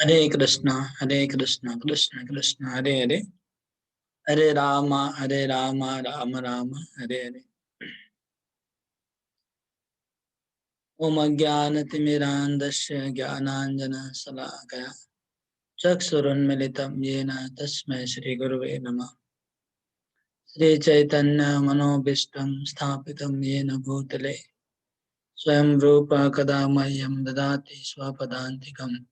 हरे कृष्णा कृष्ण कृष्ण हरे हरे, हरे राम राम राम हरे हरे। ओम अज्ञानतिमिरान्धस्य ज्ञानाञ्जनशलाकया चक्षुरुन्मिलितं येन तस्मै श्रीगुरुवे नमः। श्रीचैतन्यमनोभीष्टं स्थापितं येन भूतले स्वयं रूप कदा मह्यं ददाति स्वपदान्तिकम्।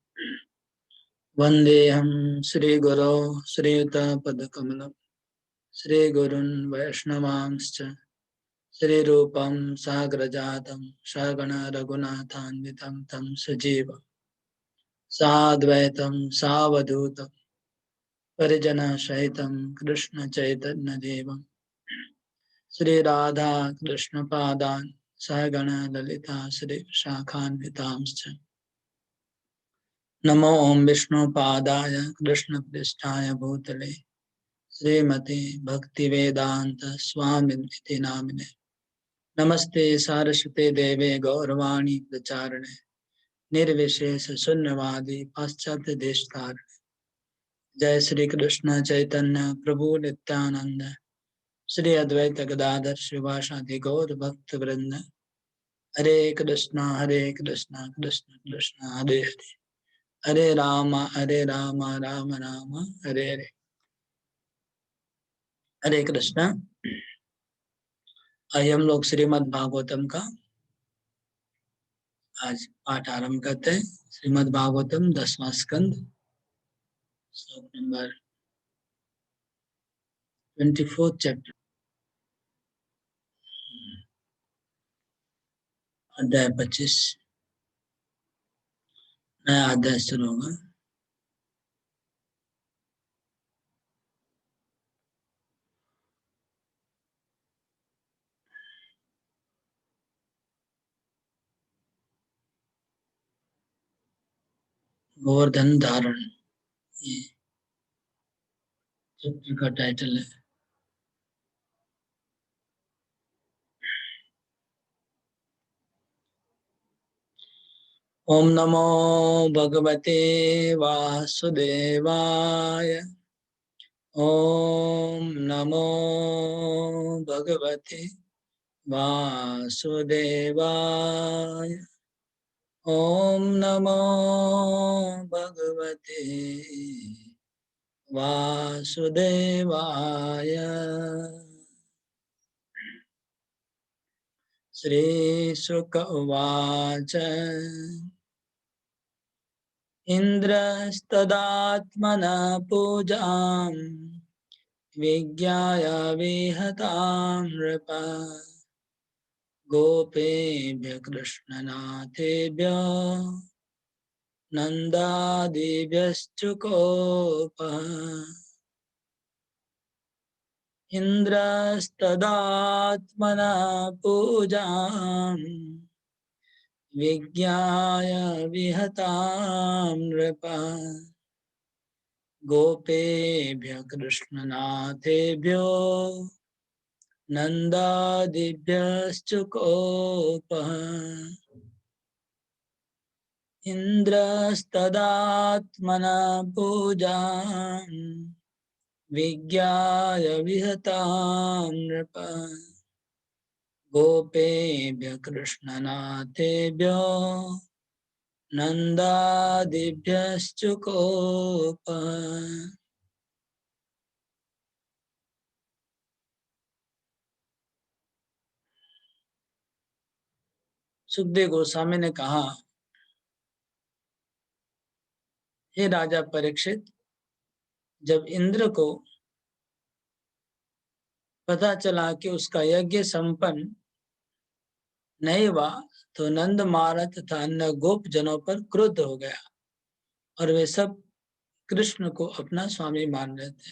वन्देऽहं श्रीगुरो श्रीयुतपदकमलं श्रीगुरुन् वैष्णवांश्च श्रीरूपं साग्रजातं सगण रघुनाथान्वितं तं सजीव साद्वैतं सावधूतं परिजनसहितं कृष्णचैतन्यदेवं श्रीराधा कृष्णपादान् सगण ललिता श्रीशाखान्वितांश्च। नमो ओं विष्णुपादाय कृष्णपृष्ठाय भूतले श्रीमते भक्तिवेदान्त स्वामिनिति नामिने। नमस्ते सारस्वते देवे गौरवाणी प्रचारणे निर्विशेष शून्यवादी पाश्चात्य देशतारिणे। जय श्री कृष्ण चैतन्य प्रभु नित्यानंद श्री अद्वैत गदाधर शिवासादि गौर भक्त वृंद। हरे कृष्णा कृष्ण कृष्ण हरे हरे, हरे राम राम राम हरे हरे। हरे कृष्णा। आज हम लोग श्रीमद् भागवतम का आज पाठ आरंभ करते हैं। श्रीमद् भागवतम 10वां स्कंद, श्लोक नंबर 24 चैप्टर, अध्याय 25। नया अध्याय शुरू होगा। गोवर्धन धारण, ये चैप्टर का टाइटल है। ओम नमो भगवते वासुदेवाय। ओम नमो भगवते वासुदेवाय। ओम नमो भगवते वासुदेवाय। श्रीशुक उवाच। इन्द्रस्तदात्मना पूजां विज्ञाय विहतां नृप। गोपेभ्य कृष्णनाथेभ्य नन्दादिभ्यश्च कोपः। इन्द्रस्तदात्मना पूजां विज्ञाय विहतां नृप। गोपेभ्य कृष्णनाथेभ्यो नन्दादिभ्यश्च कोपः। इन्द्रस्तदात्मना पूजां विज्ञाय विहतां नृप। गोपेभ्य कृष्णनाथेभ्यो नन्दादिभ्यश्च कोपः। सुखदेव गोस्वामी ने कहा, हे राजा परीक्षित, जब इंद्र को पता चला कि उसका यज्ञ संपन्न नहीं हुआ तो नंद महाराज तथा अन्य गोप जनों पर क्रुद्ध हो गया और वे सब कृष्ण को अपना स्वामी मान रहे थे।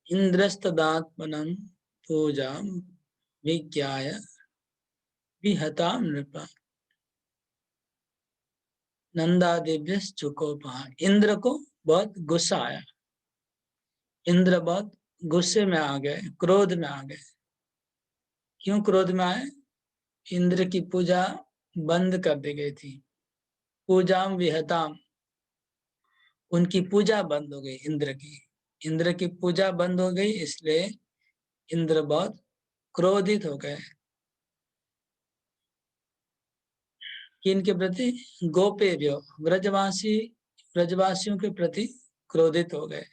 इंद्रस्तदात्मनं पूजा विज्ञाय विहताम नृप। नंदादिभ्य चुकोपहा। इंद्र को बहुत गुस्सा आया, इंद्र बहुत गुस्से में आ गए, क्रोध में आ गए। क्यों क्रोध में आए? इंद्र की पूजा बंद कर दी गई थी, पूजाम विहताम, उनकी पूजा बंद हो गई इंद्र की। इंद्र की पूजा बंद हो गई, इसलिए इंद्र बहुत क्रोधित हो गए। किनके प्रति? गोपेभ्यो, ब्रजवासियों के प्रति क्रोधित हो गए।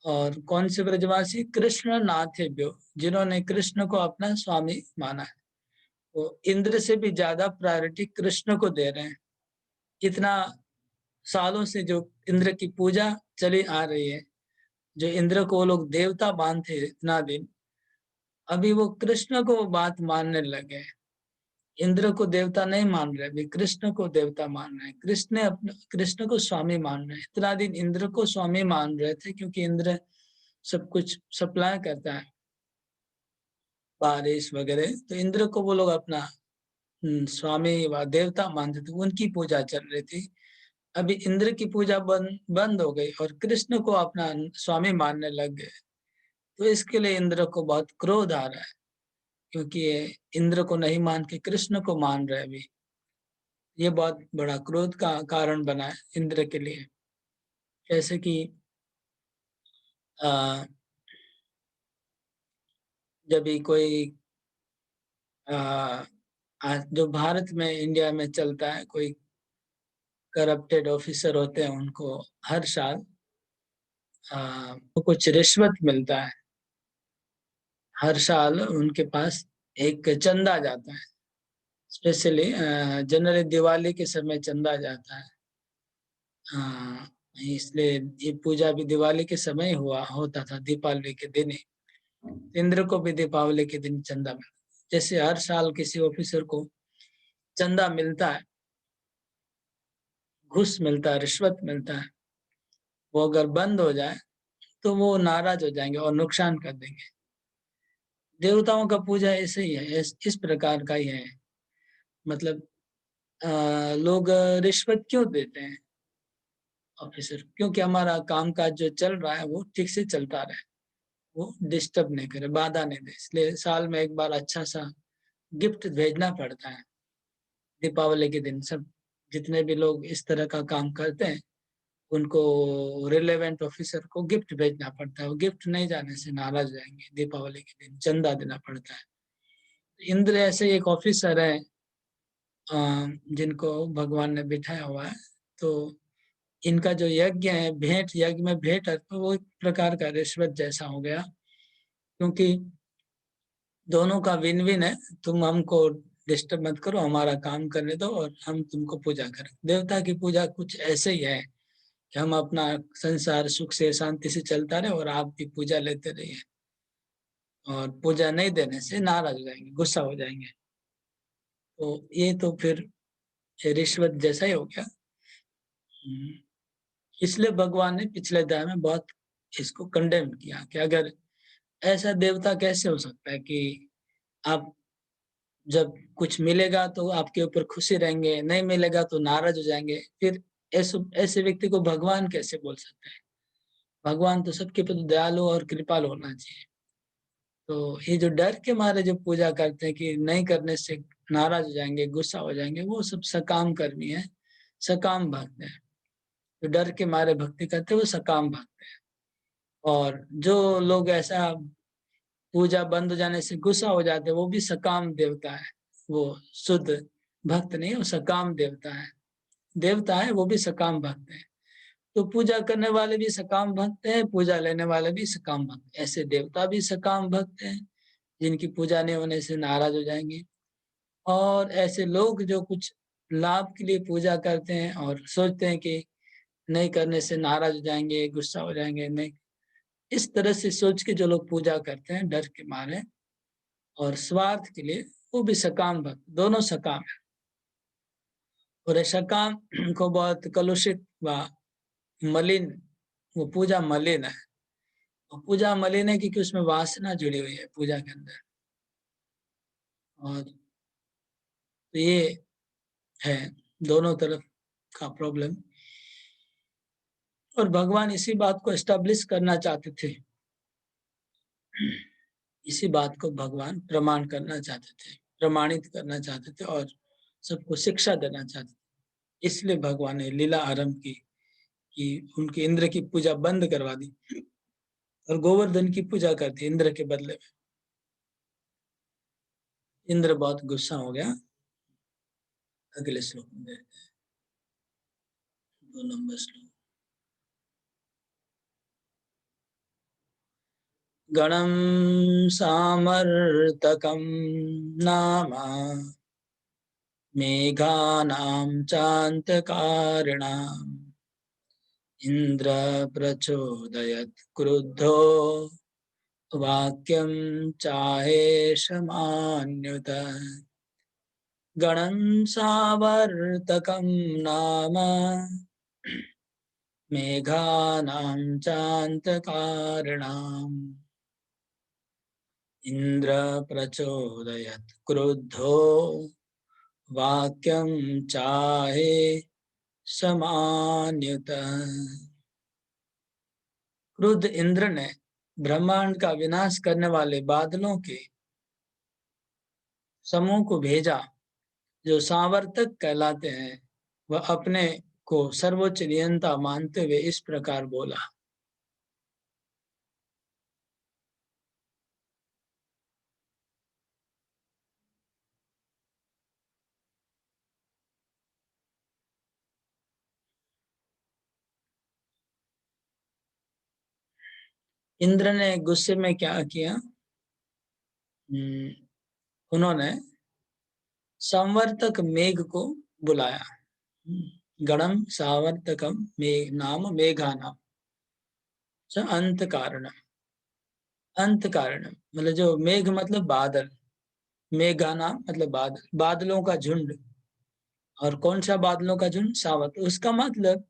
और कौन से ब्रजवासी? कृष्ण नाथेभ्यो, जिन्होंने कृष्ण को अपना स्वामी माना है, वो इंद्र से भी ज्यादा प्रायोरिटी कृष्ण को दे रहे हैं। इतना सालों से जो इंद्र की पूजा चली आ रही है, जो इंद्र को वो लोग देवता मानते इतना दिन, अभी वो कृष्ण को बात मानने लगे। इंद्र को देवता नहीं मान रहे, अभी कृष्ण को देवता मान रहे हैं। कृष्ण को स्वामी मान रहे हैं। इतना दिन इंद्र को स्वामी मान रहे थे, क्योंकि इंद्र सब कुछ सप्लाई करता है, बारिश वगैरह, तो इंद्र को वो लोग अपना स्वामी व देवता मानते थे, उनकी पूजा चल रही थी। अभी इंद्र की पूजा बंद हो गई और कृष्ण को अपना स्वामी मानने लग गए, तो इसके लिए इंद्र को बहुत क्रोध आ रहा है, क्योंकि ये इंद्र को नहीं मान के कृष्ण को मान रहे अभी। ये बहुत बड़ा क्रोध का कारण बना है इंद्र के लिए। जैसे कि आ, जब भी कोई आज जो भारत में, इंडिया में चलता है, कोई करप्टेड ऑफिसर होते हैं, उनको हर साल कुछ रिश्वत मिलता है। हर साल उनके पास एक चंदा जाता है, स्पेशली जनरली दिवाली के समय चंदा जाता है। इसलिए ये पूजा भी दिवाली के समय होता था, दीपावली के दिन ही। इंद्र को भी दीपावली के दिन चंदा मिलता है। जैसे हर साल किसी ऑफिसर को चंदा मिलता है, घूस मिलता है, रिश्वत मिलता है, वो अगर बंद हो जाए तो वो नाराज हो जाएंगे और नुकसान कर देंगे। देवताओं का पूजा ऐसे ही है, इस प्रकार का ही है। मतलब लोग रिश्वत क्यों देते हैं ऑफिसर? क्योंकि हमारा कामकाज जो चल रहा है वो ठीक से चलता रहे, वो डिस्टर्ब नहीं करे, बाधा नहीं दे। इसलिए साल में एक बार अच्छा सा गिफ्ट भेजना पड़ता है। दीपावली के दिन सब जितने भी लोग इस तरह का काम करते हैं, उनको रिलेवेंट ऑफिसर को गिफ्ट भेजना पड़ता है। वो गिफ्ट नहीं जाने से नाराज हो जाएंगे। दीपावली के दिन चंदा देना पड़ता है। इंद्र ऐसे एक ऑफिसर है जिनको भगवान ने बिठाया हुआ है। तो इनका जो यज्ञ है, भेंट, यज्ञ में भेंट है, तो वो एक प्रकार का रिश्वत जैसा हो गया, क्योंकि दोनों का विन विन है। तुम हमको डिस्टर्ब मत करो, हमारा काम करने दो और हम तुमको पूजा करें। देवता की पूजा कुछ ऐसे ही है कि हम अपना संसार सुख से शांति से चलता रहे और आप भी पूजा लेते रहिए, और पूजा नहीं देने से नाराज हो जाएंगे, गुस्सा हो जाएंगे। तो ये तो फिर रिश्वत जैसा ही हो गया। इसलिए भगवान ने पिछले अध्याय में बहुत इसको कंडेम किया कि अगर ऐसा देवता कैसे हो सकता है कि आप जब कुछ मिलेगा तो आपके ऊपर खुशी रहेंगे, नहीं मिलेगा तो नाराज हो जाएंगे। फिर ऐसे ऐसे व्यक्ति को भगवान कैसे बोल सकते हैं? भगवान तो सबके प्रति दयालु और कृपालु होना चाहिए। तो ये जो डर के मारे जो पूजा करते हैं कि नहीं करने से नाराज हो जाएंगे, गुस्सा हो जाएंगे, वो सब सकाम कर्मी है, सकाम भक्त है। जो डर के मारे भक्ति करते हैं वो सकाम भक्त है। और जो लोग ऐसा पूजा बंद हो जाने से गुस्सा हो जाते हैं, वो भी सकाम देवता है। वो शुद्ध भक्त नहीं, वो सकाम देवता है। देवता है, वो भी सकाम भक्त है। तो पूजा करने वाले भी सकाम भक्त हैं, पूजा लेने वाले भी सकाम भक्त। ऐसे देवता भी सकाम भक्त हैं, जिनकी पूजा नहीं होने से नाराज हो जाएंगे। और ऐसे लोग जो कुछ लाभ के लिए पूजा करते हैं और सोचते हैं कि नहीं करने से नाराज हो जाएंगे, गुस्सा हो जाएंगे, नहीं, इस तरह से सोच के जो लोग पूजा करते हैं डर के मारे और स्वार्थ के लिए, वो भी सकाम भक्त, दोनों सकाम है। और ऐसा काम को बहुत कलुषित व मलिन, वो पूजा मलिन है। और पूजा मलिन है क्योंकि उसमें वासना जुड़ी हुई है पूजा के अंदर। और तो ये है, दोनों तरफ का प्रॉब्लम। और भगवान इसी बात को एस्टेब्लिश करना चाहते थे, इसी बात को भगवान प्रमाण करना चाहते थे, प्रमाणित करना चाहते थे और सबको शिक्षा देना चाहते थे। इसलिए भगवान ने लीला आरंभ की कि उनके इंद्र की पूजा बंद करवा दी और गोवर्धन की पूजा कर दी इंद्र के बदले में। इंद्र बहुत गुस्सा हो गया। अगले श्लोक में देखते हैं, 2 नंबर श्लोक। गणं सामर्तकं नाम मेघानां चान्तकारिणाम् इंद्र प्रचोदयत् क्रुद्धो वाक्यं चाहेशमान्युत। गणं सावर्तकं नाम मेघानां चान्तकारिणाम् इंद्र प्रचोदयत् क्रुद्धो वाक्यं चाहे समान्युत। क्रुद्ध इंद्र ने ब्रह्मांड का विनाश करने वाले बादलों के समूह को भेजा जो सावर्तक कहलाते हैं। वह अपने को सर्वोच्च नियंता मानते हुए इस प्रकार बोला। इंद्र ने गुस्से में क्या किया, उन्होंने संवर्तक मेघ को बुलाया। गणम सावर्तकम नाम मेघा नाम अंत कारण। अंत कारण मतलब जो मेघ मतलब बादल, मेघा नाम मतलब बादल, बादलों का झुंड। और कौन सा बादलों का झुंड? सावत। उसका मतलब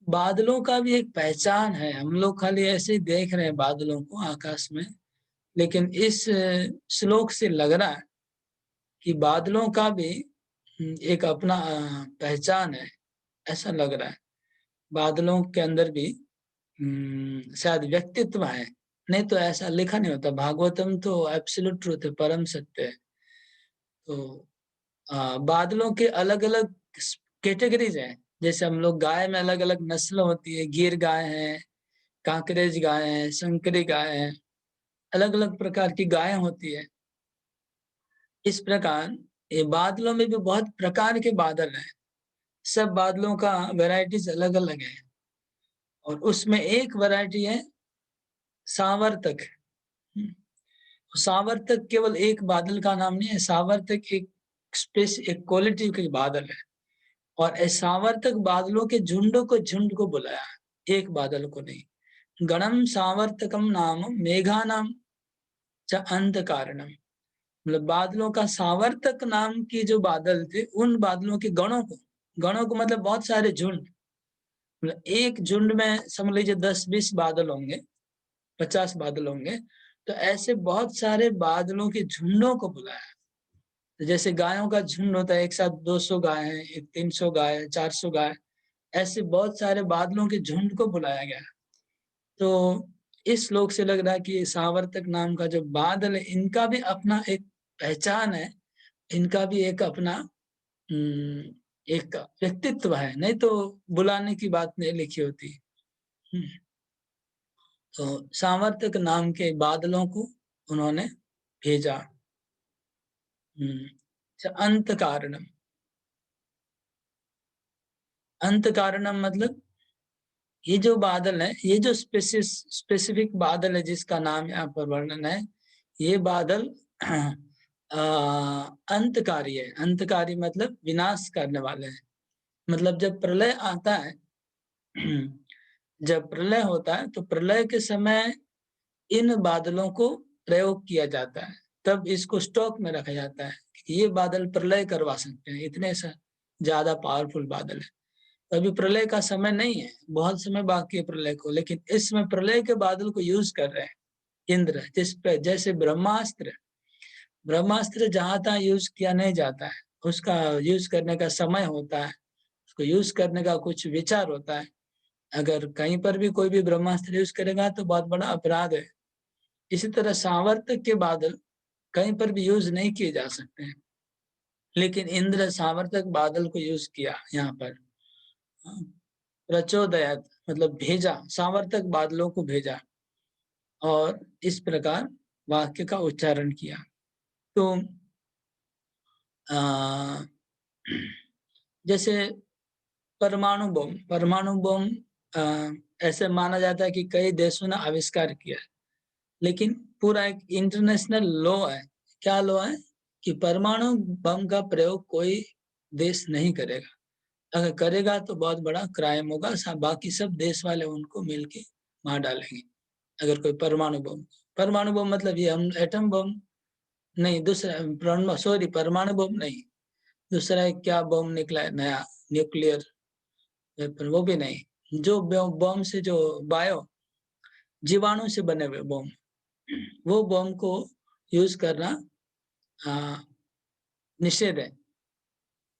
बादलों का भी एक पहचान है। हम लोग खाली ऐसे ही देख रहे हैं बादलों को आकाश में, लेकिन इस श्लोक से लग रहा है कि बादलों का भी एक अपना पहचान है, ऐसा लग रहा है। बादलों के अंदर भी शायद व्यक्तित्व है। नहीं तो ऐसा लिखा नहीं होता। भागवतम तो एब्सोल्यूट ट्रूथ है, परम सत्य है। तो बादलों के अलग अलग कैटेगरीज हैं। जैसे हम लोग गाय में अलग अलग नस्ल होती है, गिर गाय है, कांकरेज गाय है, संकरी गाय है, अलग अलग प्रकार की गाय होती है। इस प्रकार ये बादलों में भी बहुत प्रकार के बादल हैं। सब बादलों का वैरायटीज अलग अलग है। और उसमें एक वैरायटी है सावर्तक। सावर्तक केवल एक बादल का नाम नहीं है। सावर्तक एक स्पेस, एक क्वालिटी के बादल है। और इस सावर्तक बादलों के झुंड को बुलाया, एक बादल को नहीं। गणम सावर्तकम नाम मेघा नाम च अंत कारणम, मतलब बादलों का सावर्तक नाम की जो बादल थे, उन बादलों के गणों को मतलब बहुत सारे झुंड। मतलब एक झुंड में समझ लीजिए 10-20 बादल होंगे, 50 बादल होंगे। तो ऐसे बहुत सारे बादलों के झुंडों को बुलाया। तो जैसे गायों का झुंड होता है, एक साथ 200 गाय है, एक 300 गाय है, 400 गाय, ऐसे बहुत सारे बादलों के झुंड को बुलाया गया। तो इस श्लोक से लग रहा है कि सावर्तक नाम का जो बादल है, इनका भी अपना एक पहचान है, इनका भी एक अपना एक व्यक्तित्व है। नहीं तो बुलाने की बात नहीं लिखी होती। तो सावर्तक नाम के बादलों को उन्होंने भेजा। अंत कारणम, अंत कारणम मतलब ये जो बादल है, ये जो स्पेसिफिक बादल है जिसका नाम यहाँ पर वर्णन है, ये बादल अंतकारी है। अंतकारी मतलब विनाश करने वाले हैं। मतलब जब प्रलय आता है, जब प्रलय होता है तो प्रलय के समय इन बादलों को प्रयोग किया जाता है। तब इसको स्टॉक में रखा जाता है कि ये बादल प्रलय करवा सकते हैं, इतने ज्यादा पावरफुल बादल है। अभी प्रलय का समय नहीं है, बहुत समय बाकी है प्रलय को, लेकिन इस समय प्रलय के बादल को यूज कर रहे हैं इंद्र। जिस पे जैसे ब्रह्मास्त्र, ब्रह्मास्त्र जहां तहाँ यूज किया नहीं जाता है, उसका यूज करने का समय होता है, उसको यूज़ करने का कुछ विचार होता है। अगर कहीं पर भी कोई भी ब्रह्मास्त्र यूज़ करेगा तो बहुत बड़ा अपराध है। इसी तरह सामर्थ्य के बादल कहीं पर भी यूज़ नहीं किए जा सकते हैं। लेकिन इंद्र सामर्थ्यक बादल को यूज़ किया यहाँ पर। प्रचोदयात मतलब भेजा, सामर्थ्यक बादलों को भेजा और इस प्रकार वाक्य का उच्चारण किया। तो अ, जैसे परमाणु बम अ, ऐसे माना जाता है कि कई देशों ने आविष्कार किया है। लेकिन पूरा एक इंटरनेशनल लॉ है। क्या लॉ है? कि परमाणु बम का प्रयोग कोई देश नहीं करेगा। अगर करेगा तो बहुत बड़ा क्राइम होगा, बाकी सब देश वाले उनको मिलके मार डालेंगे। अगर कोई परमाणु बम मतलब ये हम एटम बम नहीं, दूसरा परमाणु बम नहीं, दूसरा एक क्या बम निकला है नया, न्यूक्लियर वेपन, वो भी नहीं। जो बम से जो बायो जीवाणु से बने हुए बम, वो बम को यूज करना आ, निषेध है।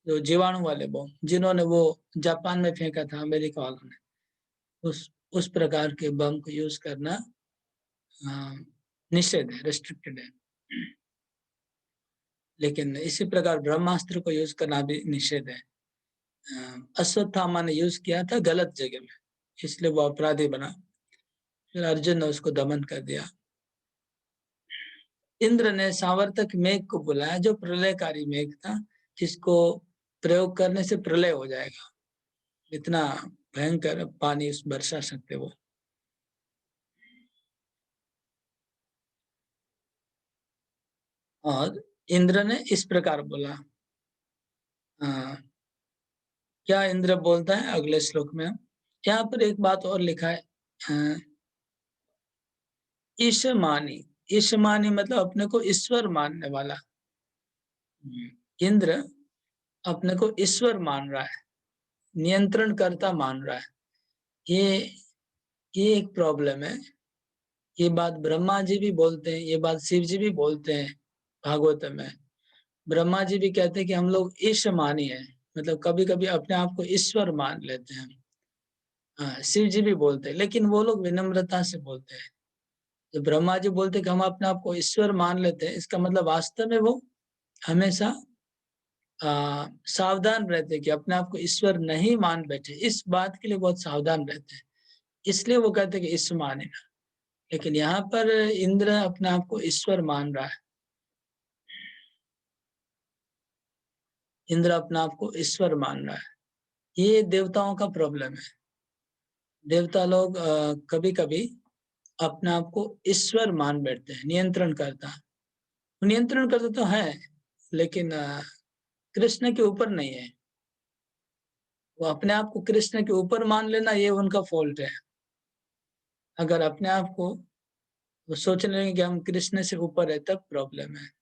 जो जीवाणु वाले बम जिन्होंने वो जापान में फेंका था अमेरिका वालों ने, उस प्रकार के बम को यूज करना आ, निषेध है, रेस्ट्रिक्टेड है। लेकिन इसी प्रकार ब्रह्मास्त्र को यूज करना भी निषेध है। अश्वत्थामा ने यूज किया था गलत जगह में, इसलिए वो अपराधी बना। फिर अर्जुन ने उसको दमन कर दिया। इंद्र ने सावर्तक मेघ को बुलाया, जो प्रलयकारी मेघ था, जिसको प्रयोग करने से प्रलय हो जाएगा। इतना भयंकर पानी उस बरसा सकते वो। और इंद्र ने इस प्रकार बोला। आ, क्या इंद्र बोलता है अगले श्लोक में? यहाँ पर एक बात और लिखा है, अ, ईशमानी। ईशमानी मतलब अपने को ईश्वर मानने वाला। इंद्र अपने को ईश्वर मान रहा है, नियंत्रण करता मान रहा है। ये ये एक प्रॉब्लम है। ये बात ब्रह्मा जी भी बोलते हैं, ये बात शिव जी भी बोलते हैं भागवत में। ब्रह्मा जी भी कहते हैं कि हम लोग ईश मानी है, मतलब कभी कभी अपने आप को ईश्वर मान लेते हैं। हाँ, शिव जी भी बोलते हैं, लेकिन वो लोग विनम्रता से बोलते हैं। जो ब्रह्मा जी बोलते हैं कि हम अपने आप को ईश्वर मान लेते हैं, इसका मतलब वास्तव में वो हमेशा सावधान रहते हैं कि अपने आप को ईश्वर नहीं मान बैठे। इस बात के लिए बहुत सावधान रहते हैं, इसलिए वो कहते हैं कि ईश्वर माने। लेकिन यहाँ पर इंद्र अपने आप को ईश्वर मान रहा है। इंद्र अपने आप को ईश्वर मान रहा है। ये देवताओं का प्रॉब्लम है। देवता लोग कभी कभी अपने आप को ईश्वर मान बैठते हैं, नियंत्रण करता। नियंत्रण करता तो है, लेकिन कृष्ण के ऊपर नहीं है। वो अपने आप को कृष्ण के ऊपर मान लेना, ये उनका फॉल्ट है। अगर अपने आप को वो सोचने लगे कि हम कृष्ण से ऊपर है, तब प्रॉब्लम है।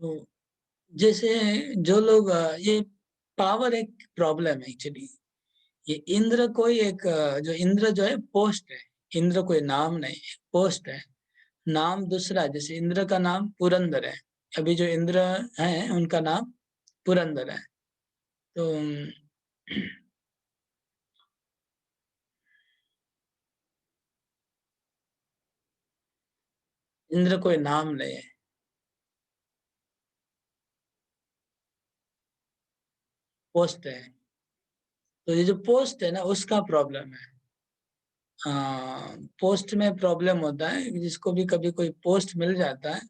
तो जैसे जो लोग ये पावर एक प्रॉब्लम है एक्चुअली। ये इंद्र कोई एक जो इंद्र जो है पोस्ट है। इंद्र कोई नाम नहीं, पोस्ट है। नाम दूसरा, जैसे इंद्र का नाम पुरंदर है। अभी जो इंद्र हैं उनका नाम पुरंदर है। तो इंद्र कोई नाम नहीं है, पोस्ट है। तो ये जो पोस्ट है ना, उसका प्रॉब्लम है। पोस्ट में प्रॉब्लम होता है, जिसको भी कभी कोई पोस्ट मिल जाता है।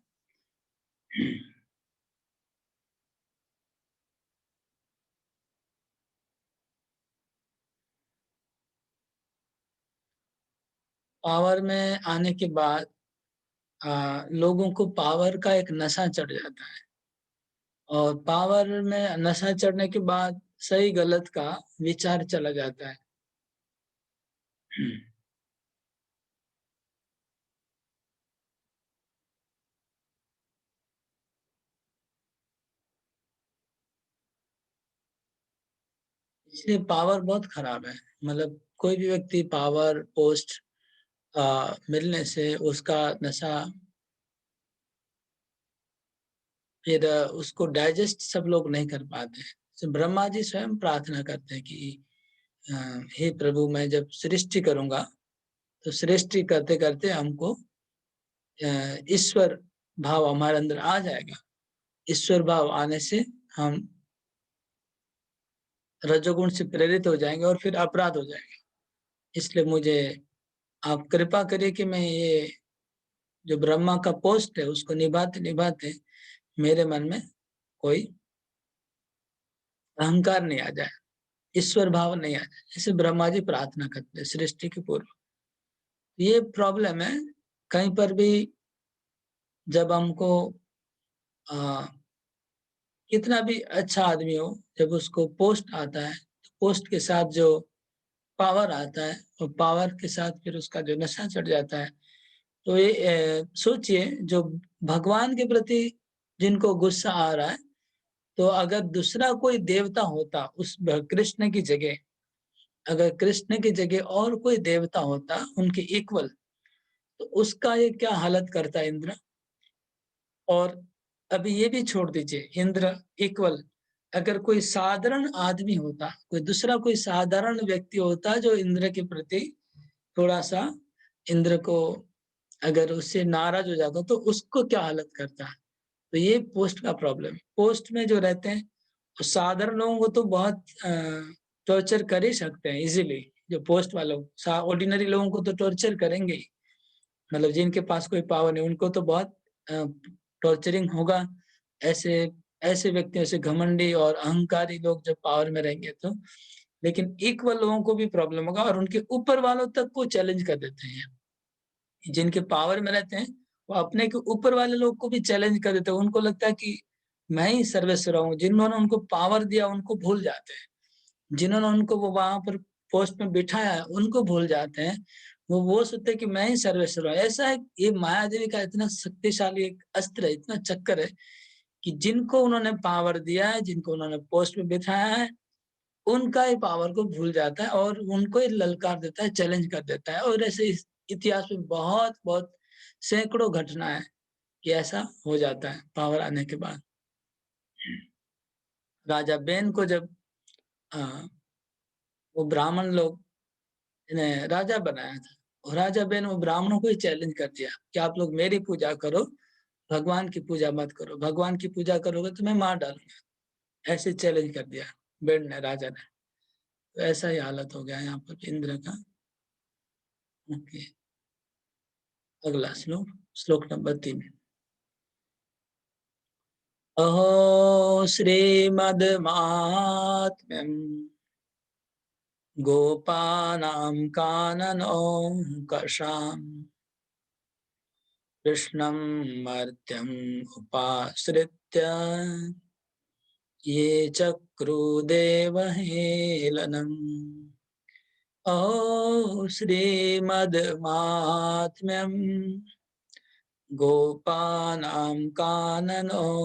पावर में आने के बाद लोगों को पावर का एक नशा चढ़ जाता है, और पावर में नशा चढ़ने के बाद सही गलत का विचार चला जाता है। इसलिए पावर बहुत खराब है। मतलब कोई भी व्यक्ति पावर पोस्ट मिलने से उसका नशा, फिर उसको डाइजेस्ट सब लोग नहीं कर पाते हैं। तो ब्रह्मा जी स्वयं प्रार्थना करते हैं कि अ, हे प्रभु, मैं जब सृष्टि करूंगा तो सृष्टि करते करते हमको ईश्वर भाव हमारे अंदर आ जाएगा। ईश्वर भाव आने से हम रजोगुण से प्रेरित हो जाएंगे और फिर अपराध हो जाएगा। इसलिए मुझे आप कृपा करिए कि मैं ये जो ब्रह्मा का पोस्ट है उसको निभाते निभाते मेरे मन में कोई अहंकार नहीं आ जाए, ईश्वर भाव नहीं आ जाए, जैसे ब्रह्मा जी प्रार्थना करते हैं सृष्टि के पूर्व। ये प्रॉब्लम है। कहीं पर भी जब हमको आ, कितना भी अच्छा आदमी हो, जब उसको पोस्ट आता है तो पोस्ट के साथ जो पावर आता है और पावर के साथ फिर उसका जो नशा चढ़ जाता है, तो ये सोचिए, जो भगवान के प्रति जिनको गुस्सा आ रहा है, तो अगर दूसरा कोई देवता होता उस कृष्ण की जगह, अगर कृष्ण की जगह और कोई देवता होता उनके इक्वल, तो उसका ये क्या हालत करता इंद्र। और अभी ये भी छोड़ दीजिए इंद्र इक्वल, अगर कोई साधारण आदमी होता, कोई दूसरा कोई साधारण व्यक्ति होता जो इंद्र के प्रति थोड़ा सा, इंद्र को अगर उससे नाराज हो जाता तो उसको क्या हालत करता है। तो ये पोस्ट का प्रॉब्लम है। पोस्ट में जो रहते हैं साधारण लोगों को तो बहुत टॉर्चर कर ही सकते हैं इजीली। जो पोस्ट वालों, ऑर्डिनरी लोगों को तो टॉर्चर करेंगे ही। मतलब जिनके पास कोई पावर नहीं उनको तो बहुत टॉर्चरिंग होगा। ऐसे ऐसे व्यक्ति, ऐसे घमंडी और अहंकारी लोग जब पावर में रहेंगे तो। लेकिन इक्वल लोगों को भी प्रॉब्लम होगा और उनके ऊपर वालों तक को चैलेंज कर देते हैं। जिनके पावर में रहते हैं वो अपने के ऊपर वाले लोग को भी चैलेंज कर देते हैं। उनको लगता है कि मैं ही सर्वेश्वर हूँ। जिन्होंने उनको पावर दिया उनको भूल जाते हैं, जिन्होंने उनको वो वहां पर पोस्ट में बिठाया है उनको भूल जाते हैं। वो सोचते हैं कि मैं ही सर्वेश्वर हूँ। ऐसा है, ये माया देवी का इतना शक्तिशाली एक अस्त्र है, इतना चक्कर है कि जिनको उन्होंने पावर दिया है, जिनको उन्होंने पोस्ट में बिठाया है, उनका ही पावर को भूल जाता है और उनको ही ललकार देता है, चैलेंज कर देता है। और ऐसे इतिहास में बहुत बहुत सैकड़ों घटना है कि ऐसा हो जाता है पावर आने के बाद। राजा बेन को जब आ, वो ब्राह्मण लोग ने राजा बनाया था, और राजा बेन वो ब्राह्मणों को ही चैलेंज कर दिया कि आप लोग मेरी पूजा करो, भगवान की पूजा मत करो, भगवान की पूजा करोगे तो मैं मार डालूंगा। ऐसे चैलेंज कर दिया बेन ने, राजा ने। तो ऐसा ही हालत हो गया यहाँ पर इंद्र का। ओके, अगला श्लोक, श्लोक नंबर 3। अहो श्रीमद्माहात्म्यम् गोपानां काननोऽङ्कषाम् कृष्णं मर्त्यम् उपाश्रित्य ये चक्रुदेवहेलनम्। अहो श्रीमद्माहात्म्यम् गोपानां काननोऽङ्कषाम्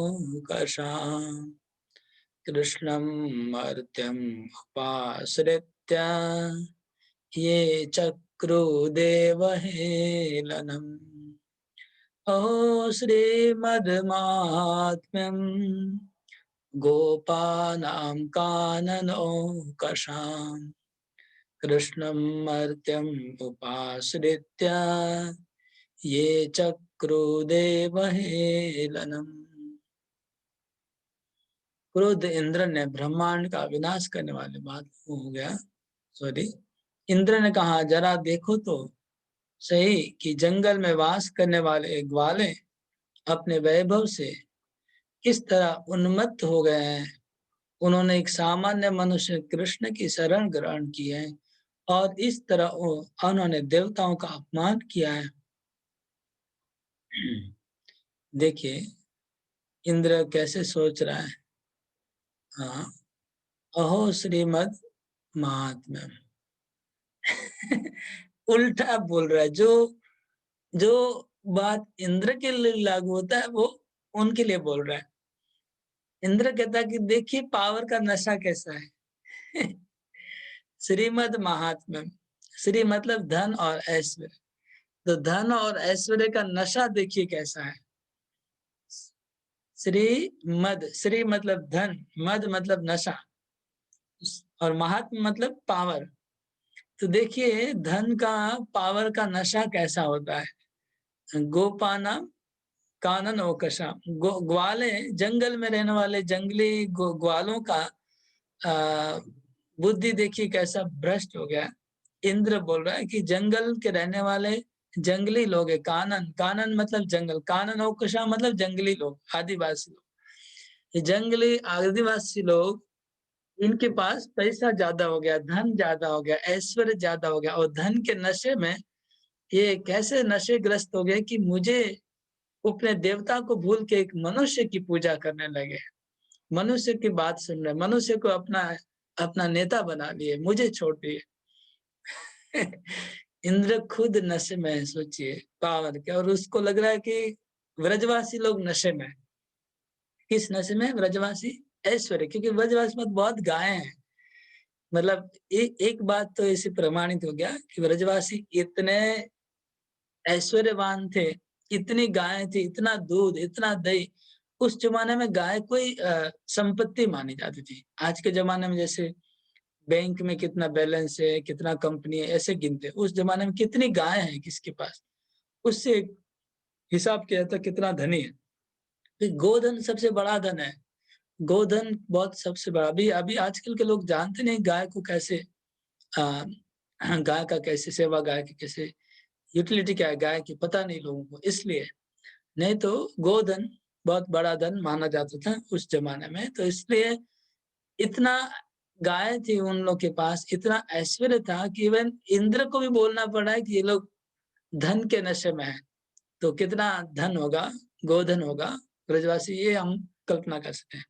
कृष्णं मर्त्यम् उपाश्रित्य ये चक्रुदेवहेलनम्। अहो श्रीमद्माहात्म्यम् गोपानां काननोऽङ्कषाम् कृष्णं मर्त्यम् उपाश्रित्य ये चक्रुदेवहेलनम्। क्रोध इंद्र ने ब्रह्मांड का विनाश करने वाली बात हो गया, सॉरी। इंद्र ने कहा, जरा देखो तो सही कि जंगल में वास करने वाले ग्वाले अपने वैभव से किस तरह उन्मत्त हो गए हैं। उन्होंने एक सामान्य मनुष्य कृष्ण की शरण ग्रहण की है और इस तरह उन्होंने देवताओं का अपमान किया है। देखिए, इंद्र कैसे सोच रहा है। हाँ, अहो श्रीमद् महात्म्यम। उल्टा बोल रहा है। जो जो बात इंद्र के लिए लागू होता है वो उनके लिए बोल रहा है। इंद्र कहता है कि देखिए पावर का नशा कैसा है। श्रीमद् महात्म्यम। श्री मतलब धन और ऐश्वर्य। तो धन और ऐश्वर्य का नशा देखिए कैसा है। श्री मद, श्री मतलब धन, मद मतलब नशा, और महात्म मतलब पावर। तो देखिए धन का, पावर का नशा कैसा होता है। गोपाना कानन ओकशा। ग्वाले, जंगल में रहने वाले जंगली ग्वालों का बुद्धि देखिए कैसा भ्रष्ट हो गया। इंद्र बोल रहा है कि जंगल के रहने वाले जंगली लोग है। कानन, कानन मतलब जंगल, कानन ओकशा मतलब जंगली लोग, आदिवासी लोग। ये जंगली आदिवासी लोग, इनके पास पैसा ज्यादा हो गया, धन ज्यादा हो गया, ऐश्वर्य ज्यादा हो गया, और धन के नशे में ये कैसे नशे ग्रस्त हो गए कि मुझे अपने देवता को भूल के एक मनुष्य की पूजा करने लगे। मनुष्य की बात सुन रहे, मनुष्य को अपना अपना नेता बना लिए, मुझे छोड़ दिए। इंद्र खुद नशे में है, सोचिए पावर के, और उसको लग रहा है कि व्रजवासी लोग नशे में। किस नशे में व्रजवासी? ऐश्वर्य, क्योंकि व्रजवासी में बहुत गाय हैं। मतलब एक बात तो ऐसे प्रमाणित हो गया कि व्रजवासी इतने ऐश्वर्यवान थे, इतनी गाय थी, इतना दूध, इतना दही। उस जमाने में गाय कोई संपत्ति मानी जाती थी। आज के जमाने में जैसे बैंक में कितना बैलेंस है, कितना कंपनी है, ऐसे गिनते। उस जमाने में कितनी गाय है किसके पास, उससे हिसाब किया था कितना धनी है। तो गोधन सबसे बड़ा धन है। गोधन बहुत सबसे बड़ा। अभी अभी आजकल के लोग जानते नहीं गाय को कैसे, आ, गाय का कैसे सेवा, गाय की कैसे यूटिलिटी क्या है गाय की, पता नहीं लोगों को। इसलिए नहीं तो गोधन बहुत बड़ा धन माना जाता था उस जमाने में। तो इसलिए इतना गाय थी उन लोग के पास, इतना ऐश्वर्य था कि इवन इंद्र को भी बोलना पड़ा है कि ये लोग धन के नशे में है। तो कितना धन होगा, गोधन होगा ब्रजवासी, ये हम कल्पना कर सकते हैं।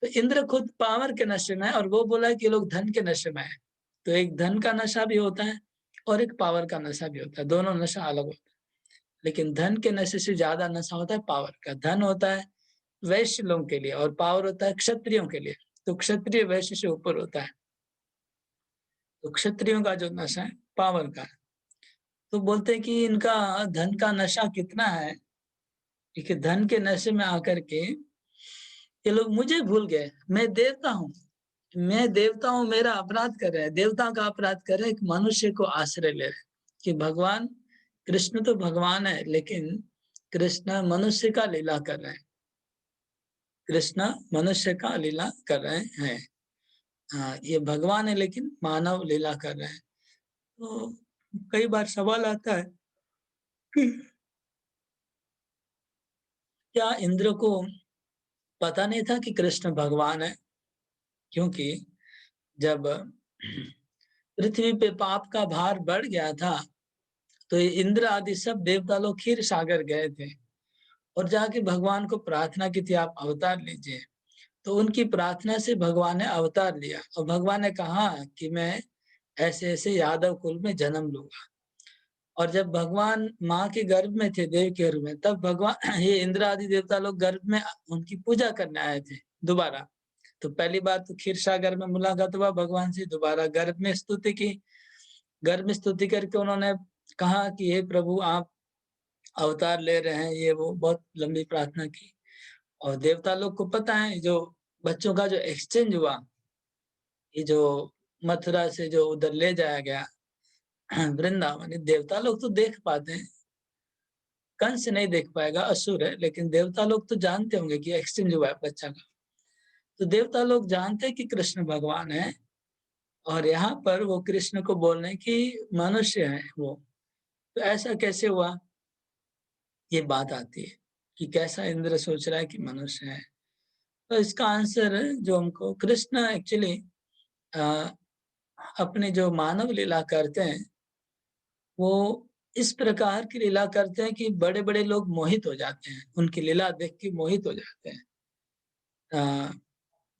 तो इंद्र खुद पावर के नशे में है, और वो बोला है कि ये लोग धन के नशे में है। तो एक धन का नशा भी होता है और एक पावर का नशा भी होता है, दोनों नशा अलग होता है। लेकिन धन के नशे से ज्यादा नशा होता है पावर का। धन होता है वैश्य लोगों के लिए और पावर होता है क्षत्रियों के लिए। तो क्षत्रिय वैश्य से ऊपर होता है। तो क्षत्रियों का जो नशा है पावर का है। तो बोलते हैं कि इनका धन का नशा कितना है कि धन के नशे में आकर के ये लोग मुझे भूल गए। मैं देवता हूँ, मैं देवता हूँ, मेरा अपराध कर रहे हैं, देवता का अपराध कर रहे हैं, एक मनुष्य को आश्रय ले रहे हैं। कि भगवान कृष्ण तो भगवान है, लेकिन कृष्ण मनुष्य का लीला कर रहे हैं। कृष्ण मनुष्य का लीला कर रहे हैं। हाँ, ये भगवान है लेकिन मानव लीला कर रहे हैं। तो कई बार सवाल आता है कि क्या इंद्र को पता नहीं था कि कृष्ण भगवान है? क्योंकि जब पृथ्वी पे पाप का भार बढ़ गया था, तो ये इंद्र आदि सब देवता लोग क्षीर सागर गए थे और जाके भगवान को प्रार्थना की थी, आप अवतार लीजिए। तो उनकी प्रार्थना से भगवान ने अवतार लिया, और भगवान ने कहा कि मैं ऐसे ऐसे यादव कुल में जन्म लूंगा। और जब भगवान माँ के गर्भ में थे, देव के गर्भ में, तब भगवान ये इंद्र आदि देवता लोग गर्भ में उनकी पूजा करने आए थे दोबारा। तो पहली बार तो क्षीर सागर में मुलाकात हुआ भगवान से, दोबारा गर्भ में स्तुति की। गर्भ में स्तुति करके उन्होंने कहा कि हे प्रभु आप अवतार ले रहे हैं, ये वो बहुत लंबी प्रार्थना की। और देवता लोग को पता है जो बच्चों का जो एक्सचेंज हुआ, ये जो मथुरा से जो उधर ले जाया गया वृंदावन, देवता लोग तो देख पाते हैं, कंस नहीं देख पाएगा, असुर है, लेकिन देवता लोग तो जानते होंगे कि एक्सचेंज हुआ है बच्चा का। तो देवता लोग जानते हैं कि कृष्ण भगवान है, और यहाँ पर वो कृष्ण को बोल रहे हैं कि मनुष्य है वो। तो ऐसा कैसे हुआ, ये बात आती है कि कैसा इंद्र सोच रहा है कि मनुष्य है। तो इसका आंसर जो हमको कृष्ण एक्चुअली अपनी जो मानव लीला करते हैं, वो इस प्रकार की लीला करते हैं कि बड़े-बड़े लोग मोहित हो जाते हैं। उनकी लीला देख के मोहित हो जाते हैं।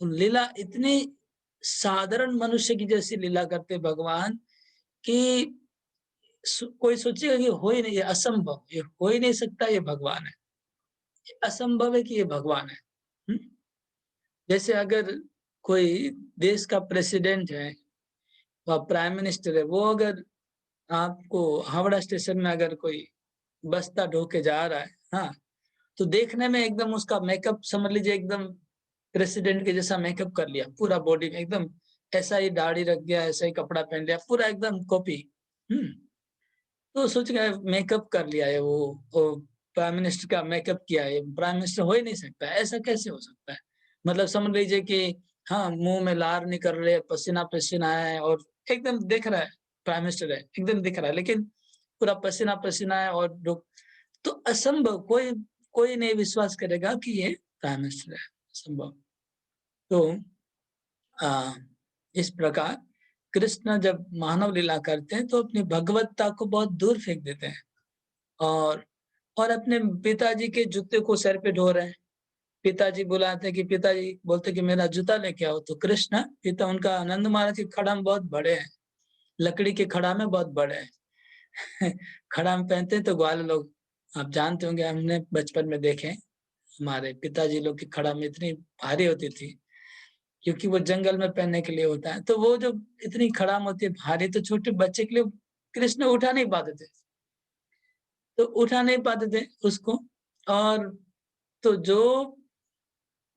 लीला इतनी साधारण मनुष्य की जैसी लीला करते भगवान कि कोई सोचेगा कि हो ही नहीं, ये असंभव, ये हो ही नहीं सकता, ये भगवान है। ये असंभव है कि ये भगवान है। हुँ? जैसे अगर कोई देश का प्रेसिडेंट है व प्राइम मिनिस्टर है, वो अगर आपको हावड़ा स्टेशन में अगर कोई बस्ता ढो के जा रहा है, हाँ, तो देखने में एकदम उसका मेकअप समझ लीजिए एकदम प्रेसिडेंट के जैसा मेकअप कर लिया, पूरा बॉडी में एकदम ऐसा ही दाढ़ी रख दिया, ऐसा ही कपड़ा पहन लिया, पूरा एकदम कॉपी। हुँ। तो सोच गए मेकअप कर लिया है वो प्राइम मिनिस्टर का मेकअप किया है, प्राइम मिनिस्टर हो ही नहीं सकता, ऐसा कैसे हो सकता है? मतलब समझ लीजिए कि हाँ, मुँह में लार निकल रही है, पसीना-पसीना है और एकदम दिख रहा है, प्राइम मिनिस्टर है, एकदम दिख रहा है, लेकिन पूरा पसीना-पसीना है और जो तो असंभव कोई कोई नहीं विश्वास करेगा कि ये प्राइम मिनिस्टर है, असंभव। तो अ, इस प्रकार कृष्ण जब मानव लीला करते हैं तो अपनी भगवत्ता को बहुत दूर फेंक देते हैं और अपने पिताजी के जूते को सर पे ढो रहे हैं। पिताजी बुलाते हैं कि पिताजी बोलते हैं कि मेरा जूता लेके आओ, तो कृष्ण पिता उनका आनंद महाराज के खड़ाम बहुत बड़े हैं, लकड़ी के खड़ाम में बहुत बड़े हैं। खड़ाम पहनते हैं तो ग्वाल लोग आप जानते होंगे, हमने बचपन में देखे, हमारे पिताजी लोग की खड़ाम इतनी भारी होती थी क्योंकि वो जंगल में पहनने के लिए होता है। तो वो जो इतनी खड़ाम होती है भारी, तो छोटे बच्चे के लिए कृष्ण उठा नहीं पाते थे। तो उठा नहीं पाते थे उसको और तो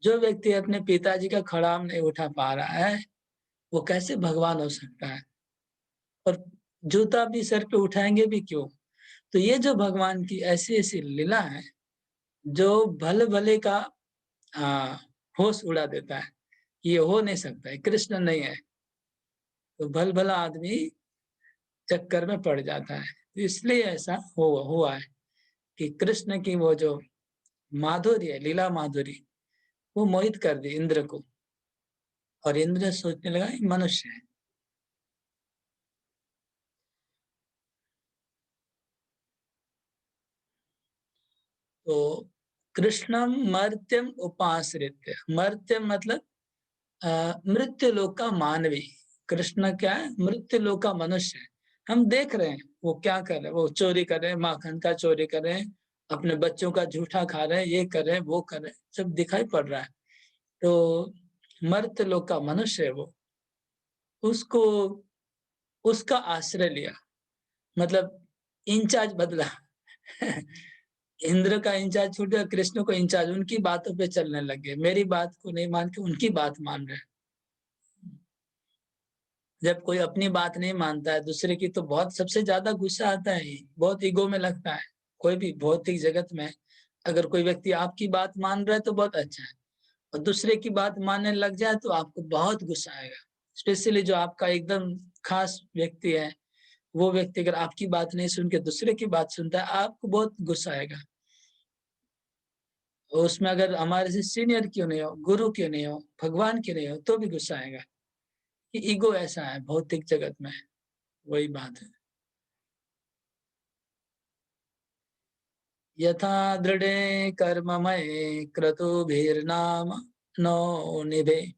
जो व्यक्ति अपने पिताजी का खड़ाम नहीं उठा पा रहा है, वो कैसे भगवान हो सकता है? और जूता भी सर पे उठाएँगे भी क्यों? तो ये जो भगवान की ऐसी-ऐसी लीला है, जो भले-भले का अ, होश उड़ा देता है, ये हो नहीं सकता है, कृष्ण नहीं है। तो भल-भला आदमी चक्कर में पड़ जाता है। इसलिए ऐसा हुआ है कि कृष्ण की वो जो माधुर्य है, लीला माधुरी, वो मोहित कर दी इंद्र को और इंद्र सोचने लगा ये मनुष्य है। तो कृष्णम मर्त्यम उपाश्रित्य, मर्त्यम मतलब मृत्यु लोक का मानवी। कृष्ण क्या है? मृत्यु लोक का मनुष्य है। हम देख रहे हैं वो क्या कर रहे हैं, वो चोरी कर रहे हैं, माखन का चोरी कर रहे हैं, अपने बच्चों का झूठा खा रहे हैं, ये कर रहे हैं, वो कर रहे हैं, सब दिखाई पड़ रहा है। तो मर्त्य लोक का मनुष्य है वो, उसको उसका आश्रय लिया, मतलब इंचार्ज बदला। इंद्र का इंचार्ज छूट गया, कृष्ण को इंचार्ज, उनकी बातों पे चलने लग गए, मेरी बात को नहीं मान के उनकी बात मान रहे हैं। जब कोई अपनी बात नहीं मानता है दूसरे की, तो बहुत सबसे ज्यादा गुस्सा आता है, बहुत ईगो में लगता है। कोई भी भौतिक जगत में अगर कोई व्यक्ति आपकी बात मान रहा है तो बहुत अच्छा है, और दूसरे की बात मानने लग जाए तो आपको बहुत गुस्सा आएगा। स्पेशली जो आपका एकदम खास व्यक्ति है, वो व्यक्ति अगर आपकी बात नहीं सुन के दूसरे की बात सुनता है, आपको बहुत गुस्सा आएगा। और उसमें अगर हमारे से सीनियर क्यों नहीं हो, गुरु क्यों नहीं हो, भगवान क्यों नहीं हो, तो भी गुस्सा आएगा। कि ईगो ऐसा है भौतिक जगत में, वही बात है। यथा दृढे कर्ममये क्रतुभिर्नाम नो निभे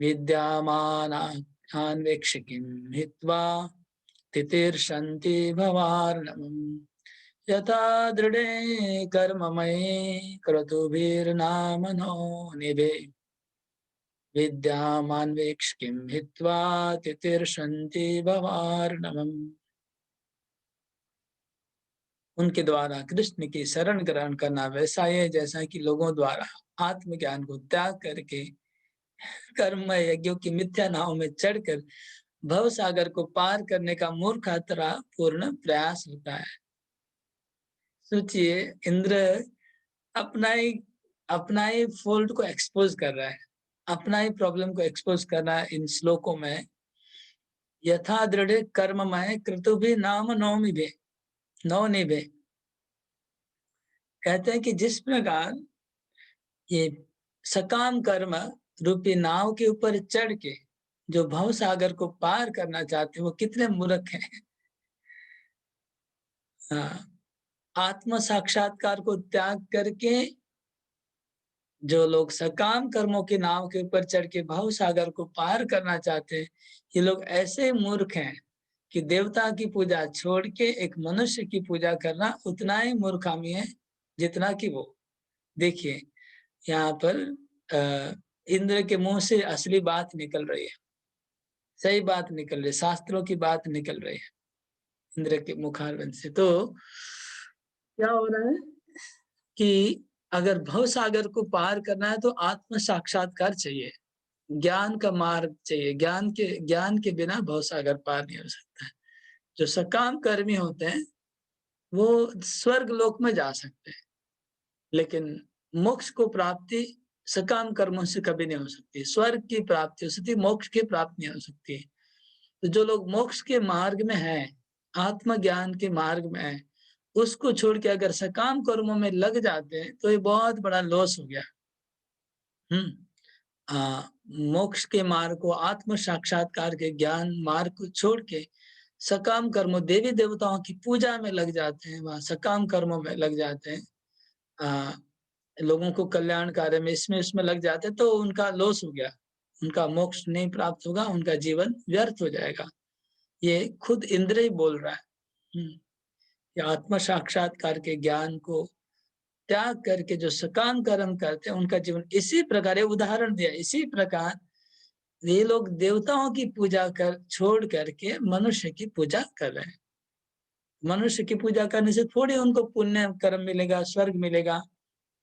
विद्यमानान्वेक्ष्य किं हित्वा तितिर्षन्ति भवार्णवम्। यथा दृढे कर्ममये क्रतुभिर्नाम नो निभे विद्यामान्वेक्ष्य किं हित्वा तितिर्षन्ति भवार्णवम्। उनके द्वारा कृष्ण की शरण ग्रहण करना वैसा ही है जैसा कि लोगों द्वारा आत्मज्ञान को त्याग करके कर्म यज्ञों की मिथ्या नाव में चढ़कर भव सागर को पार करने का मूर्खता पूर्ण प्रयास होता है। सोचिए, इंद्र अपना ही अपना ही फॉल्ट को एक्सपोज कर रहा है, अपना ही प्रॉब्लम को एक्सपोज कर रहा है इन श्लोकों में। यथा दृढ़ कर्ममय कृतु भी नाम नौमि भे, नौ निभे। कहते हैं कि जिस प्रकार ये सकाम कर्म रूपी नाव के ऊपर चढ़ के जो भव सागर को पार करना चाहते हैं वो कितने मूर्ख हैं। हाँ, आत्म साक्षात्कार को त्याग करके जो लोग सकाम कर्मों की नाव के ऊपर चढ़ के भव सागर को पार करना चाहते हैं, ये लोग ऐसे मूर्ख हैं कि देवता की पूजा छोड़ के एक मनुष्य की पूजा करना उतना ही मूर्खामी है जितना कि वो। देखिए, यहाँ पर इंद्र के मुंह से असली बात निकल रही है, सही बात निकल रही है, शास्त्रों की बात निकल रही है इंद्र के मुखारविंद से। तो क्या हो रहा है कि अगर भव सागर को पार करना है तो आत्म साक्षात्कार चाहिए, ज्ञान का मार्ग चाहिए। ज्ञान के बिना भव सागर पार नहीं हो सकता है। जो सकाम कर्मी होते हैं वो स्वर्ग लोक में जा सकते हैं, लेकिन मोक्ष को प्राप्ति सकाम कर्मों से कभी नहीं हो सकती। स्वर्ग की प्राप्ति हो सकती, मोक्ष की प्राप्ति नहीं हो सकती। तो जो लोग मोक्ष के मार्ग में हैं, आत्मज्ञान के मार्ग में हैं, उसको छोड़ के अगर सकाम कर्मों में लग जाते हैं तो ये बहुत बड़ा लॉस हो गया। मोक्ष के मार्ग को, आत्म साक्षात्कार के ज्ञान मार्ग को छोड़ के सकाम कर्मों, देवी देवताओं की पूजा में लग जाते हैं, वहां सकाम कर्मों में लग जाते हैं, लोगों को कल्याण कार्य में इसमें उसमें लग जाते हैं, तो उनका लॉस हो गया, उनका मोक्ष नहीं प्राप्त होगा, उनका जीवन व्यर्थ हो जाएगा। ये खुद इंद्र ही बोल रहा है कि आत्म साक्षात्कार के ज्ञान को त्याग करके जो सकाम कर्म करते हैं उनका जीवन इसी प्रकार, ये उदाहरण दिया, इसी प्रकार ये लोग देवताओं की पूजा कर छोड़ करके मनुष्य की पूजा कर रहे हैं। मनुष्य की पूजा करने से थोड़ी उनको पुण्य कर्म मिलेगा, स्वर्ग मिलेगा।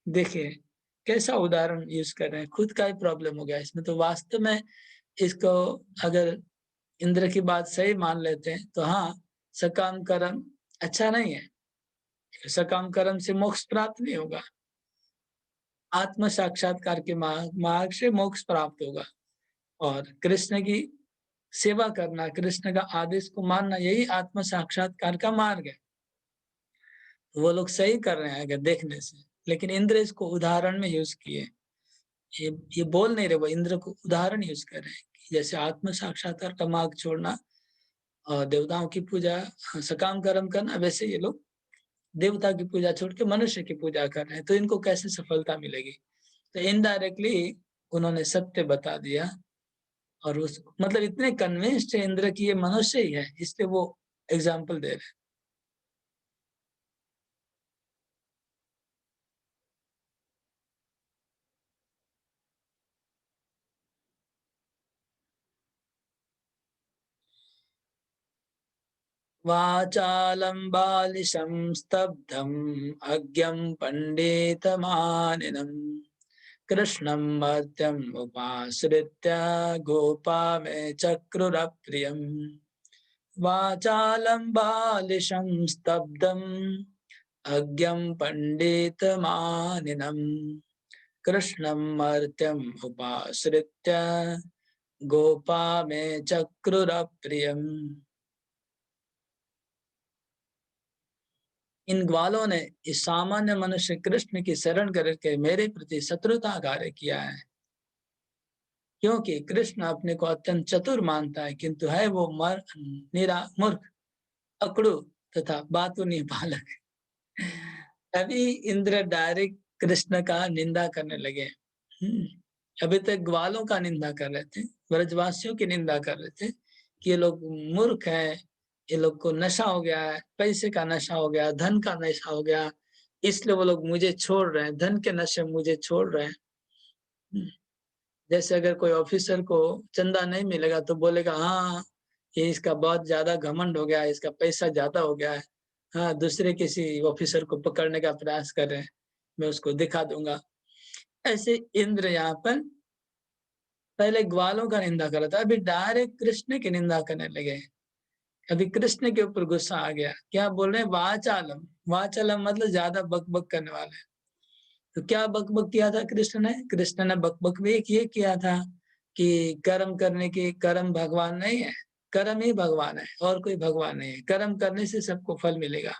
देखिए कैसा उदाहरण यूज कर रहे हैं, खुद का ही प्रॉब्लम हो गया इसमें। तो वास्तव में इसको अगर इंद्र की बात सही मान लेते हैं तो हाँ, सकाम कर्म अच्छा नहीं है, सकाम कर्म से मोक्ष प्राप्त नहीं होगा, आत्म साक्षात्कार के मार्ग से मोक्ष प्राप्त होगा। और कृष्ण की सेवा करना, कृष्ण का आदेश को मानना, यही आत्म साक्षात्कार का मार्ग है। वो लोग सही कर रहे हैं अगर देखने से, लेकिन इंद्र इसको उदाहरण में यूज किए। ये बोल नहीं रहे, वो इंद्र को उदाहरण यूज कर रहे हैं कि जैसे आत्म साक्षात्कार का मार्ग छोड़ना और देवताओं की पूजा, सकाम कर्म करना, वैसे ये लोग देवता की पूजा छोड़ के मनुष्य की पूजा कर रहे हैं, तो इनको कैसे सफलता मिलेगी। तो इनडायरेक्टली उन्होंने सत्य बता दिया, और उस मतलब इतने कन्विंस्ड है इंद्र की ये मनुष्य ही है, इसलिए वो एग्जाम्पल दे रहे हैं। वाचालं बालिशं स्तब्धम् अज्ञं पण्डितमानिनम् कृष्णं मर्त्यम् उपाश्रित्य गोपा मे चक्रुरप्रियम्। वाचालं बालिशं स्तब्धम् अज्ञं पण्डितमानिनम् कृष्णं मर्त्यम् उपाश्रित्य गोपा मे चक्रुरप्रियम्। इन ग्वालों ने इस सामान्य मनुष्य कृष्ण की शरण करके मेरे प्रति शत्रुता कार्य किया है, क्योंकि कृष्ण अपने को अत्यंत चतुर मानता है, किंतु है वो निरा मूर्ख, अकड़ू तथा बातूनी बालक। अभी इंद्र डायरेक्ट कृष्ण का निंदा करने लगे। अभी तक ग्वालों का निंदा कर रहे थे, ब्रजवासियों की निंदा कर रहे थे कि ये लोग मूर्ख हैं, ये लोग को नशा हो गया है, पैसे का नशा हो गया, धन का नशा हो गया, इसलिए वो लोग मुझे छोड़ रहे हैं, धन के नशे मुझे छोड़ रहे हैं। जैसे अगर कोई ऑफिसर को चंदा नहीं मिलेगा तो बोलेगा हाँ, ये इसका बहुत ज्यादा घमंड हो गया है, इसका पैसा ज्यादा हो गया है, हाँ, दूसरे किसी ऑफिसर को पकड़ने का प्रयास कर रहे हैं, मैं उसको दिखा दूंगा। ऐसे इंद्र यहाँ पर पहले ग्वालों का निंदा कर रहा था, अभी डायरेक्ट कृष्ण की निंदा करने लगे। अभी कृष्ण के ऊपर गुस्सा आ गया, क्या बोल रहे हैं, वाचालम। वाचालम मतलब ज्यादा बकबक करने वाले। तो क्या बकबक किया था कृष्ण ने? कृष्ण ने बकबक भी ये किया था कि कर्म करने की, कर्म भगवान नहीं है, कर्म ही भगवान है और कोई भगवान नहीं है, कर्म करने से सबको फल मिलेगा,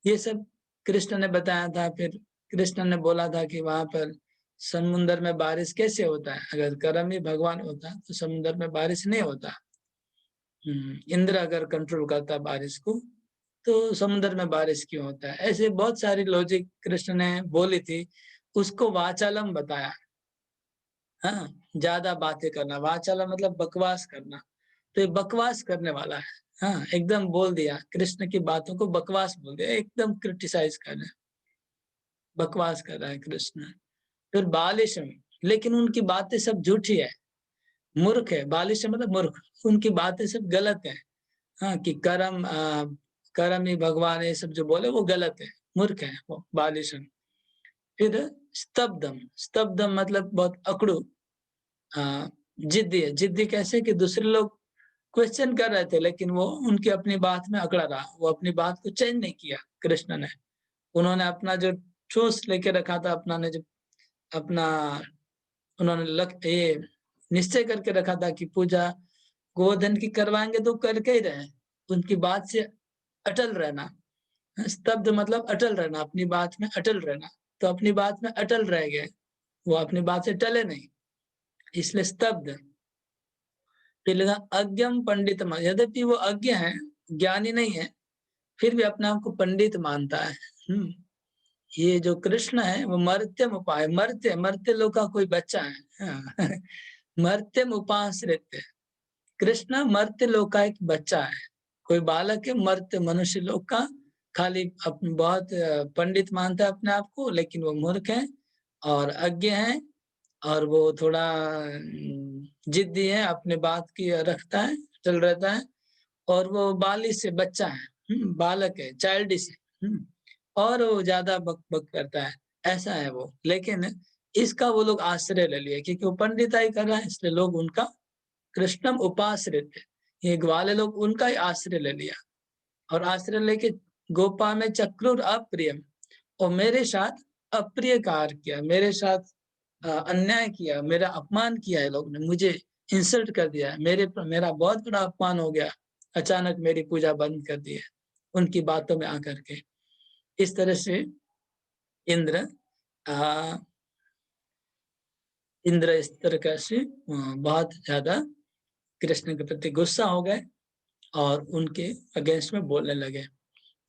ये सब कृष्ण ने बताया था। फिर कृष्ण ने बोला था कि वहां पर समुद्र में बारिश कैसे होता है? अगर कर्म ही भगवान होता तो समुद्र में बारिश नहीं होता। इंद्र अगर कंट्रोल करता बारिश को तो समुद्र में बारिश क्यों होता है? ऐसे बहुत सारी लॉजिक कृष्ण ने बोली थी, उसको वाचालम बताया। हाँ, ज्यादा बातें करना, वाचालम मतलब बकवास करना, तो ये बकवास करने वाला है। हाँ, एकदम बोल दिया, कृष्ण की बातों को बकवास बोल दिया, एकदम क्रिटिसाइज कर रहे हैं, बकवास कर रहा है कृष्ण। फिर बालिशम, लेकिन उनकी बातें सब झूठी है, मूर्ख है। बालिश मतलब मूर्ख, उनकी बातें सब गलत है। हाँ, कि कर्म ही भगवान, ये सब जो बोले वो गलत है, मूर्ख है वो, बालिशम। फिर स्तब्धम, स्तब्धम मतलब बहुत अकड़ू, जिद्दी है। जिद्दी कैसे? कि दूसरे लोग क्वेश्चन कर रहे थे लेकिन वो उनकी अपनी बात में अकड़ा रहा, वो अपनी बात को चेंज नहीं किया कृष्ण ने। उन्होंने अपना जो ठोस लेके रखा था, अपना ने जो अपना उन्होंने ये निश्चय करके रखा था कि पूजा गोवर्धन की करवाएंगे तो करके ही रहे, उनकी बात से अटल रहना। स्तब्ध मतलब अटल रहना, अपनी बात में अटल रहना, तो अपनी बात में अटल रह गए, वो अपनी बात से टले नहीं, इसलिए स्तब्ध। फिर लगा अज्ञम पंडित, यद्यपि वो अज्ञ है, ज्ञानी नहीं है, फिर भी अपने आप को पंडित मानता है। ये जो कृष्ण है वो मर्त्यम उपाय, मर्त्य मर्त्य लोग का कोई बच्चा है। हाँ। मर्त्यम उपाश्रित, कृष्ण मर्त्य लोग का एक बच्चा है, कोई बालक है, मर्त्य मनुष्य लोग का। खाली बहुत पंडित मानता है अपने आप को, लेकिन वो मूर्ख है और अज्ञ है, और वो थोड़ा जिद्दी है, अपने बात की रखता है, चल रहता है, और वो बालिश से बच्चा है, बालक है, चाइल्डिश है, और वो ज्यादा बक बक करता है, ऐसा है वो। लेकिन इसका वो लोग आश्रय ले लिए, क्योंकि वो पंडिताई कर रहा है, इसलिए लोग उनका कृष्णम उपाश्रित, ये ग्वाले लोग उनका ही आश्रय ले लिया, और आश्रय लेके गोपा में चक्रुर अप्रियम, और मेरे साथ अप्रिय कार्य किया, मेरे साथ अन्याय किया, मेरा अपमान किया है, लोग ने मुझे इंसल्ट कर दिया है, मेरा बहुत बड़ा अपमान हो गया, अचानक मेरी पूजा बंद कर दी है उनकी बातों में आकर के। इस तरह से इंद्र आ, इंद्र इस तरह से बहुत ज्यादा कृष्ण के प्रति गुस्सा हो गए और उनके अगेंस्ट में बोलने लगे।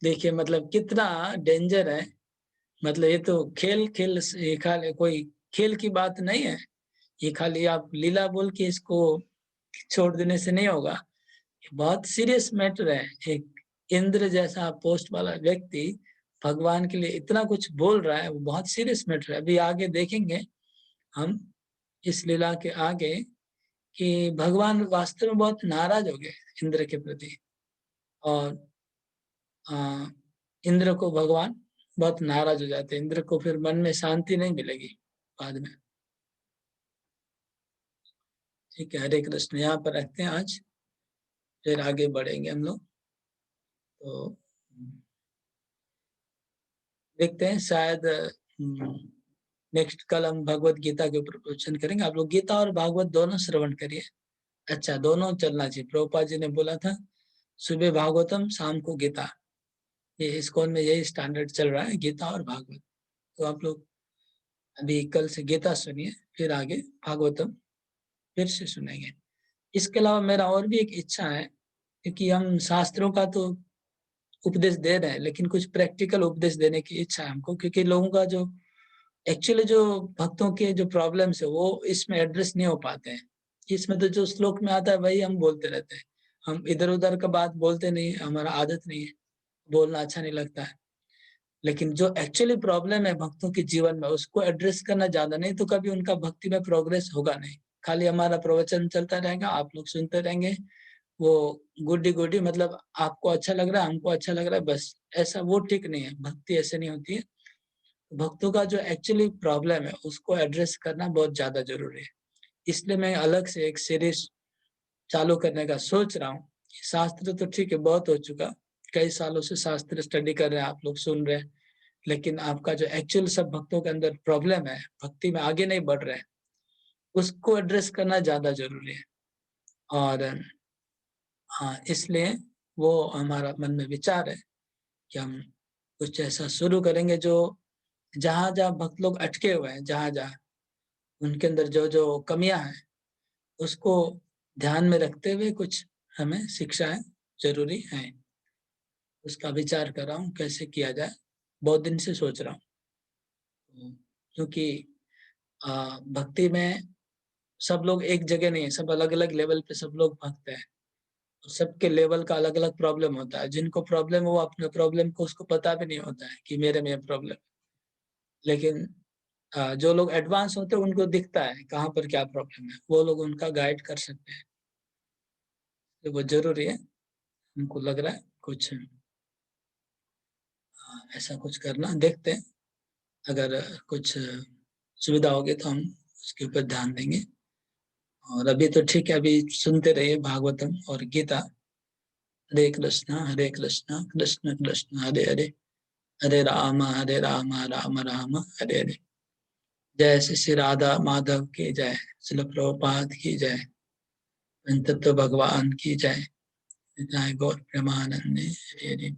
देखिए मतलब कितना डेंजर है, मतलब ये तो खेल खेल ये खाली कोई खेल की बात नहीं है, ये खाली आप लीला बोल के इसको छोड़ देने से नहीं होगा, बहुत सीरियस मैटर है। एक इंद्र जैसा पोस्ट वाला व्यक्ति भगवान के लिए इतना कुछ बोल रहा है, वो बहुत सीरियस मैटर है। अभी आगे देखेंगे हम इस लीला के आगे कि भगवान वास्तव में बहुत नाराज हो गए इंद्र के प्रति, और इंद्र को भगवान बहुत नाराज हो जाते हैं, इंद्र को फिर मन में शांति नहीं मिलेगी बाद में। ठीक है, हरे कृष्ण, यहाँ पर रखते हैं आज, फिर आगे बढ़ेंगे हम लोग। तो देखते हैं, शायद नेक्स्ट कल हम भगवत गीता के ऊपर प्रवचन करेंगे। आप लोग गीता और भागवत दोनों श्रवण करिए, अच्छा दोनों चलना चाहिए। प्रभुपाद जी ने बोला था सुबह भागवतम शाम को गीता, ये इस्कॉन में यही स्टैंडर्ड चल रहा है, गीता और भागवत। तो आप लोग अभी कल से गीता सुनिए, फिर आगे भागवतम फिर से सुनेंगे। इसके अलावा मेरा और भी एक इच्छा है, क्योंकि हम शास्त्रों का तो उपदेश दे रहे हैं, लेकिन कुछ प्रैक्टिकल उपदेश देने की इच्छा है हमको, क्योंकि लोगों का जो एक्चुअली जो भक्तों के जो प्रॉब्लम्स है वो इसमें एड्रेस नहीं हो पाते हैं। इसमें तो जो श्लोक में आता है वही हम बोलते रहते हैं, हम इधर उधर का बात बोलते नहीं, हमारा आदत नहीं है, बोलना अच्छा नहीं लगता है। लेकिन जो एक्चुअली प्रॉब्लम है भक्तों के जीवन में, उसको एड्रेस करना ज्यादा, नहीं तो कभी उनका भक्ति में प्रोग्रेस होगा नहीं। खाली हमारा प्रवचन चलता रहेगा, आप लोग सुनते रहेंगे, वो गुड्डी गुड्डी, मतलब आपको अच्छा लग रहा है, हमको अच्छा लग रहा है, बस ऐसा, वो ठीक नहीं है, भक्ति ऐसे नहीं होती है। भक्तों का जो एक्चुअली प्रॉब्लम है उसको एड्रेस करना बहुत ज्यादा जरूरी है। इसलिए मैं अलग से एक सीरीज चालू करने का सोच रहा हूँ। शास्त्र तो ठीक है, बहुत हो चुका, कई सालों से शास्त्र स्टडी कर रहे हैं, आप लोग सुन रहे हैं, लेकिन आपका जो एक्चुअल सब भक्तों के अंदर प्रॉब्लम है, भक्ति में आगे नहीं बढ़ रहे हैं, उसको एड्रेस करना ज्यादा जरूरी है। और हाँ, इसलिए वो हमारा मन में विचार है कि हम कुछ ऐसा शुरू करेंगे जो जहां जहां भक्त लोग अटके हुए हैं, जहां जहां उनके अंदर जो जो कमियां हैं उसको ध्यान में रखते हुए कुछ हमें शिक्षाएं जरूरी हैं। उसका विचार कर रहा हूँ कैसे किया जाए, बहुत दिन से सोच रहा हूँ। क्योंकि भक्ति में सब लोग एक जगह नहीं है, सब अलग अलग लेवल पे सब लोग भक्त हैं। सबके लेवल का अलग अलग प्रॉब्लम होता है। जिनको प्रॉब्लम है वो अपने प्रॉब्लम को उसको पता भी नहीं होता है कि मेरे में प्रॉब्लम। लेकिन जो लोग एडवांस होते हैं उनको दिखता है कहाँ पर क्या प्रॉब्लम है, वो लोग उनका गाइड कर सकते हैं। तो वो जरूरी है। हमको लग रहा है कुछ ऐसा कुछ करना, देखते हैं। अगर कुछ सुविधा होगी तो हम उसके ऊपर ध्यान देंगे। और अभी तो ठीक है, अभी सुनते रहिए भागवतम और गीता। हरे कृष्णा कृष्ण कृष्ण हरे हरे, हरे राम राम राम हरे हरे। जय श्री श्री राधा माधव की जय, श्रील प्रभुपाद की जय, तत्व भगवान की जय। जय गौर प्रेमानंदे हरे हरे।